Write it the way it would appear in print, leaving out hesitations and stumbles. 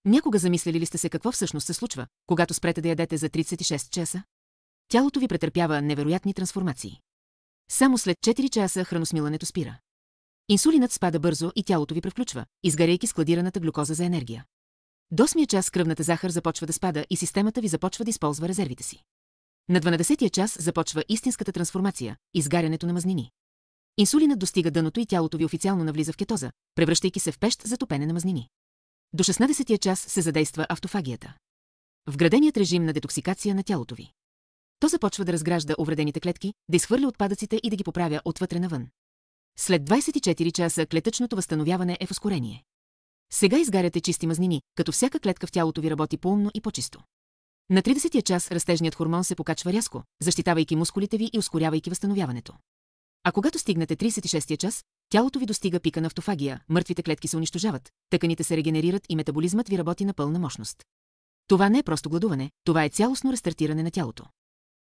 Някога замислили ли сте се какво всъщност се случва, когато спрете да ядете за 36 часа? Тялото ви претърпява невероятни трансформации. Само след 4 часа храносмилането спира. Инсулинът спада бързо и тялото ви превключва, изгаряйки складираната глюкоза за енергия. До 8-я час кръвната захар започва да спада и системата ви започва да използва резервите си. На 12-я час започва истинската трансформация – изгарянето на мазнини. Инсулинът достига дъното и тялото ви официално навлиза в кетоза, превръщайки се в пещ за топене на мазнини. До 16-я час се задейства автофагията. Вграденият режим на детоксикация на тялото ви. То започва да разгражда увредените клетки, да изхвърля отпадъците и да ги поправя отвътре навън. След 24 часа клетъчното възстановяване е в ускорение. Сега изгаряте чисти мазнини, като всяка клетка в тялото ви работи по-умно и по-чисто. На 30-я час растежният хормон се покачва рязко, защитавайки мускулите ви и ускорявайки възстановяването. А когато стигнете 36-я час, тялото ви достига пика на автофагия, мъртвите клетки се унищожават, тъканите се регенерират и метаболизмът ви работи на пълна мощност. Това не е просто гладуване, това е цялостно рестартиране на тялото.